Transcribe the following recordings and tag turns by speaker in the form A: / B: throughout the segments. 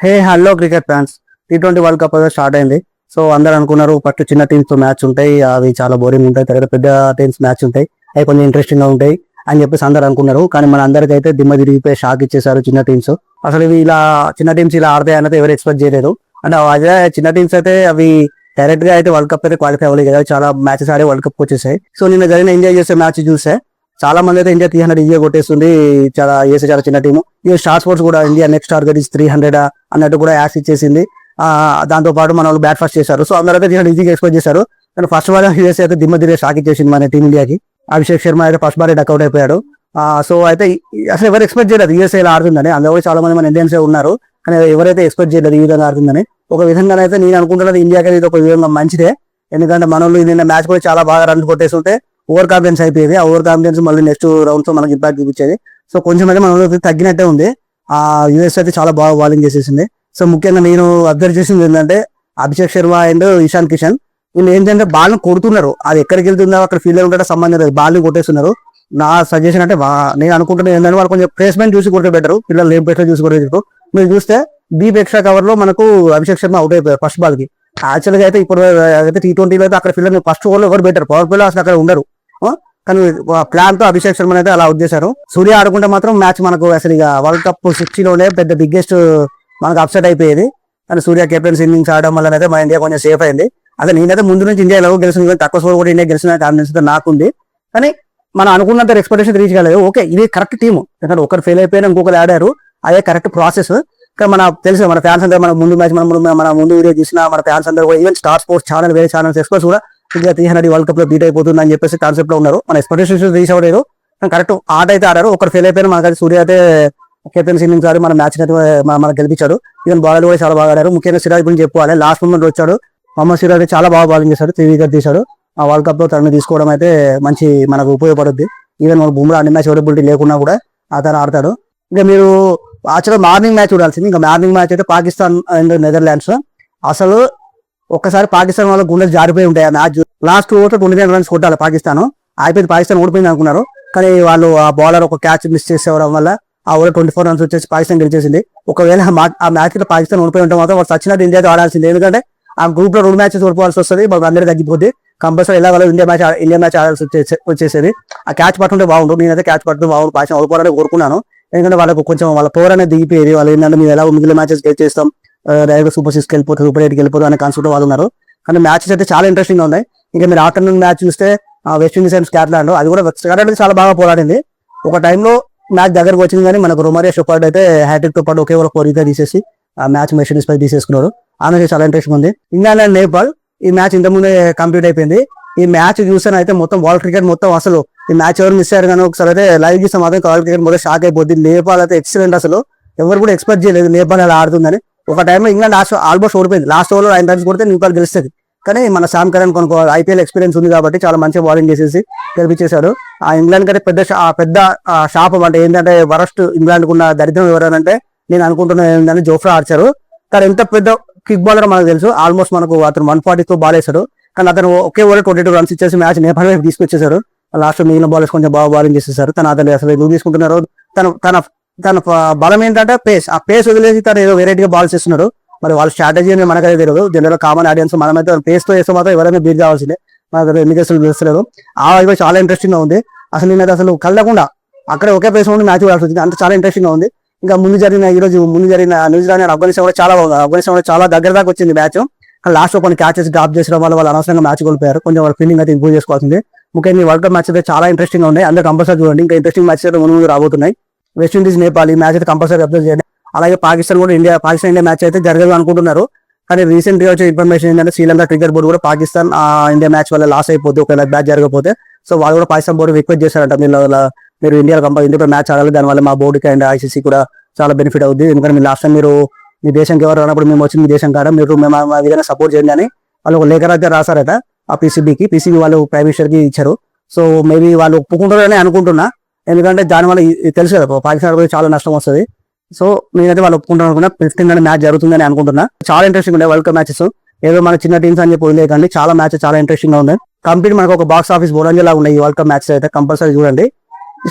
A: Hey hello cricket fans. T20 world cup start అయింది. So అందరు అనుకున్నారు ఫస్ట్ చిన్న టీమ్స్ తో మ్యాచ్ ఉంటాయి, అవి చాలా బోరింగ్ ఉంటాయి, తర్వాత పెద్ద టీమ్స్ మ్యాచ్ ఉంటాయి, అవి కొంచెం ఇంట్రెస్టింగ్ గా ఉంటాయి అని చెప్పేసి అందరు అనుకున్నారు. కానీ మన అందరికైతే దిమ్మ తిరిగిపోయి షాక్ ఇచ్చేసారు చిన్న టీమ్స్. అసలు ఇవి ఇలా చిన్న టీమ్స్ ఇలా ఆడతాయి అనేది ఎవరు ఎక్స్పెక్ట్ చేయలేదు. అంటే అదే చిన్న టీమ్స్ అయితే అవి డైరెక్ట్ గా అయితే వరల్డ్ కప్ అయితే క్వాలిఫై అవ్వలేదు కదా, చాలా మ్యాచెస్ ఆడి వరల్డ్ కప్ వచ్చేసాయి. సో నిన్న జరిగిన ఎంజాయ్ చేసే మ్యాచ్ చూస్తే చాలా మంది అయితే ఇండియా 300 ఈజీగా కొట్టేస్తుంది, చాలా చిన్న టీము. ఈ స్టార్ స్పోర్ట్స్ కూడా ఇండియా నెక్స్ట్ టార్గెట్ ఇస్ 300 అన్నట్టు కూడా యాక్స్ ఇచ్చేసింది. దాంతో పాటు మన వాళ్ళు బ్యాట్ ఫస్ట్ చేశారు. సో అందరూ అయితే 300 ఈజీగా ఎక్స్పెక్ట్ చేశారు. కానీ ఫస్ట్ బాల్ యూఎస్ఏ అయితే దిమ్మ తిరిగే షాక్ ఇచ్చేసింది మన టీం ఇండియాకి. అభిషేక్ శర్మ అయితే ఫస్ట్ బాల్ డక్అౌట్ అయిపోయాడు. సో అయితే అసలు ఎవరు ఎక్స్పెక్ట్ చేయలేదు యూఎస్ఏ ఇలా ఆడుతుందని. అందులో చాలా మంది మన ఇండియన్స్ ఉన్నారు, కానీ ఎవరైతే ఎక్స్పెక్ట్ చేయలేదు ఈ విధంగా ఆడుతుందని. ఒక విధంగానైతే నేను అనుకుంటున్నది ఇండియాకి ఇది ఒక విధంగా మంచిదే. ఎందుకంటే మన వాళ్ళు నిన్న మ్యాచ్ కూడా చాలా బాగా రన్స్ కొట్టేస్తుంటే ఓవర్ కాన్ఫిడెన్స్ అయిపోయేది. ఆ ఓవర్ కాన్ఫిడెన్స్ మళ్ళీ నెక్స్ట్ రౌండ్స్ లో మనకి ఇంపాక్ట్ చూపించేది. సో కొంచెం అయితే మన తగ్గినట్టే ఉంది. యూఎస్ అయితే చాలా బాగా బౌలింగ్ చేసేసింది. సో ముఖ్యంగా నేను అబ్జర్వ్ చేసింది ఏంటంటే అభిషేక్ శర్మ అండ్ ఇషాన్ కిషన్ వీళ్ళు ఏంటంటే బాల్ కొడుతున్నారు, అది ఎక్కడికి వెళ్తుందో అక్కడ ఫీల్డర్ ఉంటే సంబంధం లేదు, బాల్ కొట్టేస్తున్నారు. నా సజెషన్ అంటే నేను అనుకుంటున్నాను ఏంటంటే వాళ్ళు కొంచెం ప్లేస్మెంట్ చూసి కొట్టే బెటర్, పిల్లలు ఏం ప్లేస్ చూసి కొట్టే. మీరు చూస్తే డీప్ ఎక్స్ట్రా కవర్ లో మనకు అభిషేక్ శర్మ అవుట్ అయిపోయారు ఫస్ట్ బాల్ కి. యాక్చువల్ గా అయితే ఇప్పుడు అయితే T20లో అయితే అక్కడ ఫీల్డర్ ఫస్ట్ ఓవర్ లో ఎవరు బెటర్, పవర్ ప్లేలో అసలు అక్కడ ఉండరు. కానీ ప్లాన్ తో అభిషేక్ శర్మ అయితే అలా అవుట్ చేశారు. సూర్య ఆడుకుంటే మాత్రం మ్యాచ్ మనకు అసలు ఇక వరల్డ్ కప్ 60లోనే పెద్ద బిగ్గెస్ట్ మనకు అప్సెట్ అయిపోయేది. కానీ సూర్య కెప్టెన్స్ ఇన్నింగ్స్ ఆడడం వల్ల అయితే మన ఇండియా కొంచెం సేఫ్ అయింది. అసలు నేనైతే ముందు నుంచి ఇండియా ఎలా గెలిచింది, తక్కువ స్కోర్ కూడా ఇండియా గెలిచిన కాన్ఫిడెన్స్ అయితే నాకుంది. కానీ మనం అనుకున్నంత ఎక్స్పెక్టేషన్ రీచ్ కాలేదు. ఓకే ఇది కరెక్ట్ టీము, ఎందుకంటే ఒకరు ఫెయిల్ అయిపోయినా ఇంకొకరు ఆడారు, అదే కరెక్ట్ ప్రాసెస్. కానీ మన తెలుసు మన ఫ్యాన్స్ అందరూ మన ముందు మ్యాచ్ మన ముందు వీడియో చూసిన మన ఫ్యాన్స్ అందరూ కూడా ఈవెన్ స్టార్ స్పోర్ట్స్ ఛానల్ వేరే ఛానల్స్ ఎక్స్పర్ట్స్ కూడా ఇండియా 300 వరల్డ్ కప్ లో బీట్ అయిపోతుంది అని చెప్పేసి కాన్సెప్ట్ లో ఉన్నారు. మన ఎక్స్పెక్టేషన్స్ రీచ్ అవ్వలేదు, కరెక్ట్ ఆట అయితే ఆడారు. ఒకరు ఫెయిల్ అయిపోయినా మనకి సూర్య అయితే కెప్టెన్స్ ఇన్నింగ్స్ ఆడి మన మ్యాచ్ అయితే మనకు గెలిపించాడు. ఈవెన్ బౌలర్ కూడా చాలా బాగా ఆడారు. ముఖ్యంగా సిరాజ్ గురించి చెప్పుకోవాలి, లాస్ట్ మూమెంట్ వచ్చాడు మొహమ్మద్ సిరాజ్ చాలా బాగా బౌలింగ్ చేశాడు, 3 వికెట్ తీశాడు. ఆ వరల్డ్ కప్ లో తనని తీసుకోవడం అయితే మంచి మనకు ఉపయోగపడుద్ది. ఈవెన్ మన బుమ్రా అన్ని మ్యాచ్ అవైలబిలిటీ లేకున్నా కూడా అతను ఆడతాడు. ఇంకా మీరు యాక్చువల్గా మార్నింగ్ మ్యాచ్ చూడాల్సింది. ఇంకా మార్నింగ్ మ్యాచ్ అయితే పాకిస్తాన్ అండ్ నెదర్లాండ్స్. అసలు ఒక్కసారి పాకిస్తాన్ వాళ్ళ గుండెలు జారిపోయి ఉంటాయి. ఆ మ్యాచ్ లాస్ట్ ఓవర్ 29 రన్స్ కొట్టాలి పాకిస్తాన్, అయిపోయింది, పాకిస్తాన్ ఓడిపోయింది అనుకున్నారు. కానీ వాళ్ళు ఆ బౌలర్ ఒక క్యాచ్ మిస్ చేసేవడం వల్ల ఆ ఓవర్ 24 రన్స్ వచ్చేసి పాకిస్తాన్ గెలిచేసింది. ఒకవేళ ఆ మ్యాచ్ లో పాకిస్తాన్ ఓడిపోయి ఉంటే మాత్రం వాళ్ళు సచ్చినట్టు ఇండియాతో ఆడాల్సింది. ఎందుకంటే ఆ గ్రూప్ లో 2 మ్యాచెస్ ఓడిపోవాల్సి వస్తుంది, మాకు అందరికీ తగ్గిపోద్ది. కంపల్సరీ ఎలా వాళ్ళు ఇండియా మ్యాచ్ ఆడాల్సి వచ్చేసేది. ఆ క్యాచ్ పట్టుంటే బాగుండు, నేనైతే క్యాచ్ పట్టు బాగుండు, పాకిస్తాన్ ఓడిపోవాలని కోరుకున్నాను. ఎందుకంటే వాళ్ళకు కొంచెం వాళ్ళ పవర్ అనేది దిగిపోయేది. వాళ్ళు ఏంటంటే మేము ఎలా మిగిలిన మ్యాచెస్ గెలిచేస్తాం, డైరెక్ట్ సూపర్ 6కి వెళ్ళిపోతాం, సూపర్ 8కి వెళ్ళిపోతాం అనే కాన్సెప్ట్ వాళ్ళు ఉన్నారు. కానీ మ్యాచెస్ అయితే చాలా ఇంట్రెస్టింగ్ గా ఉన్నాయి. ఇంకా మీరు ఆఫ్టర్నూన్ మ్యాచ్ చూస్తే వెస్ట్ ఇండీస్ అండ్ స్కాట్లాండ్, అది కూడా స్కాట్లాండ్ చాలా బాగా పోరాడింది. ఒక టైంలో మ్యాచ్ దగ్గరకు వచ్చింది, కానీ మనకు రొమారియో షెపర్డ్ అయితే హ్యాట్రిక్ తో పాటు ఒకే ఒక 4 వికెట్ తీసేసి ఆ మ్యాచ్ వెస్ట్ ఇండీస్ పై తీసేసుకున్నారు. ఆ మ్యాచ్ చాలా ఇంట్రెస్టింగ్ ఉంది. ఇంగ్లాండ్ అండ్ నేపాల్, ఈ మ్యాచ్ ఇంతకుముందే కంప్లీట్ అయిపోయింది. ఈ మ్యాచ్ చూస్తే అయితే మొత్తం వరల్డ్ క్రికెట్ మొత్తం అసలు ఈ మ్యాచ్ ఎవరు మిస్ అయ్యారు కానీ ఒకసారి అయితే లైవ్ చూస్తే మాత్రం వరల్డ్ క్రికెట్ మొదటి షాక్ అయిపోద్ది. నేపాల్ అయితే ఎక్సలెంట్, అసలు ఎవరు కూడా ఎక్స్పెక్ట్ చేయలేదు నేపాల్ అలా ఆడుతుందని. ఒక టైంలో ఇంగ్లాండ్ ఆల్మోస్ట్ ఓడిపోయింది, లాస్ట్ ఓవర్ లో 9 రన్స్ కొడితే నేపాల్ గెలుస్తుంది. కానీ మన శామ్ కరణ్ కొనుక్కోవాలి, ఐపీఎల్ ఎక్స్పీరియన్స్ ఉంది కాబట్టి చాలా మంచిగా బౌలింగ్ చేసేసి గెలిపించేశాడు. ఆ ఇంగ్లాండ్ కంటే పెద్ద శాపం అంటే ఏంటంటే వరస్ట్ ఇంగ్లాండ్ కున్న దరిద్రం ఎవరంటే నేను అనుకుంటున్నాను ఏంటంటే జోఫ్రా ఆర్చర్. కానీ ఎంత పెద్ద కిక్ బౌలర్ మనకు తెలుసు, ఆల్మోస్ట్ మనకు అతను 140తో బాల్ వేశాడు. కానీ అతను ఒకే ఓవర్ 22 రన్స్ ఇచ్చేసి మ్యాచ్ నేపాల్ వైపు తీసుకొచ్చేశారు. లాస్ట్ మిగిలిన బౌలర్స్ కొంచెం బాగా బౌలింగ్ చేసేసారు. అతను అసలు ఎందుకు తీసుకుంటున్నారు, తన బలం ఏంటంటే పేస్, ఆ పేస్ వదిలేసి తను ఏదో వెరైటీగా బాల్ చేస్తున్నాడు. మరి వాళ్ళ స్ట్రాటజీ అని మనకైతే తెలియదు, జనరల్ కామన్ ఆడియన్స్ మనమైతే పేస్ తో వేస్తే మాత్రం ఎవరైనా బీట్ కావాల్సిందే, మనకు ఎన్ని కేసులు తెలుస్తలేదు. ఆ వైపు చాలా ఇంట్రెస్టింగ్ గా ఉంది. అసలు నేనైతే అసలు కళ్ళకుండా అక్కడే ఒకే ప్లేస్ ఉండి మ్యాచ్ చూడాల్సి వచ్చింది, అంత చాలా ఇంట్రెస్టింగ్ గా ఉంది. ఇంకా ముందు జరిగిన న్యూజిలాండ్ అండ్ ఆఫ్ఘనిస్తాన్ కూడా చాలా బాగుంది. ఆఫ్ఘనిస్తాన్ కూడా చాలా దగ్గర దాకా వచ్చింది మ్యాచ్. లాస్ట్ లో కొన్ని క్యాచెస్ డ్రాప్ చేసడం వల్ల వాళ్ళు అనవసరంగా మ్యాచ్ కోల్పోయారు. కొంచెం వాళ్ళ ఫీల్డింగ్ అయితే ఇంప్రూవ్ చేసుకోవాల్సింది. ముఖ్యంగా వరల్డ్ కప్ మ్యాచ్ అయితే చాలా ఇంట్రెస్టింగ్ గా ఉన్నాయి, అందరూ కంపల్సరీ చూడండి. ఇంకా ఇంట్రెస్టింగ్ మ్యాచెస్ అయితే ముందు రాబోతున్నాయి. వెస్ట్ ఇండీస్ నేపాల్ ఈ మ్యాచ్ అయితే కంపల్సరీ అబ్జర్వ్ చేయండి. అలాగే పాకిస్తాన్ ఇండియా మ్యాచ్ అయితే జరగదు అనుకుంటున్నారు. కానీ రీసెంట్ గా వచ్చే ఇన్ఫర్మేషన్ ఏంటంటే శ్రీలంక క్రికెట్ బోర్డు కూడా పాకిస్తాన్ ఇండియా మ్యాచ్ వల్ల లాస్ అయిపోతే ఒకవేళ మ్యాచ్ జరగకపోతే, సో వాళ్ళు కూడా పాకిస్తాన్ బోర్డు రిక్వెస్ట్ చేశారంట, మీరు ఇండియా మ్యాచ్ ఆడాలి, దానివల్ల మా బోర్డుకి అండ్ ఐసీసీ కూడా చాలా బెనిఫిట్ అవుతుంది. ఎందుకంటే మీరు లాస్ట్ టైం మీరు మీ దేశంకి ఎవరు రానప్పుడు మేము వచ్చి మీ దేశం కాడ మీరు మేము విధంగా సపోర్ట్ చేయండి అని వాళ్ళు ఒక లేఖ అయితే రాశారట ఆ పీసీబీ వాళ్ళు ప్రైమ్ మినిస్టర్ కి ఇచ్చారు. సో మేబీ వాళ్ళు ఒప్పుకుంటారని అనుకుంటున్నా, ఎందుకంటే దానివల్ల తెలుసు కదా పాకిస్తాన్ చాలా నష్టం వస్తుంది. సో నేనైతే వాళ్ళు ఒప్పుకుంటాను అనుకున్నా. 15 మ్యాచ్ జరుగుతుందని అనుకుంటున్నా. చాలా ఇంట్రెస్టింగ్ ఉన్నాయి వరల్డ్ కప్ మ్యాచెస్, ఏదో మన చిన్న టీమ్స్ అని చెప్పి వదిలేకండి, చాలా మ్యాచెస్ చాలా ఇంట్రెస్టింగ్ గా ఉన్నాయి. కంప్లీట్ మనకు ఒక బాక్స్ ఆఫీస్ బోరంజలా ఉన్నాయి ఈ వరల్డ్ కప్ మ్యాచెస్ అయితే, కంపల్సరీ చూడండి.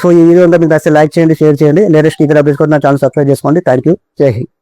A: సో ఈ వీడియో అంతా మీకు లైక్ చేయండి, షేర్ చేయండి. లేటెస్ట్ క్రికెట్ అప్డేట్స్ కూడా నా ఛానల్ సబ్స్క్రైబ్ చేసుకోండి. థ్యాంక్ యూ, జై హింద్.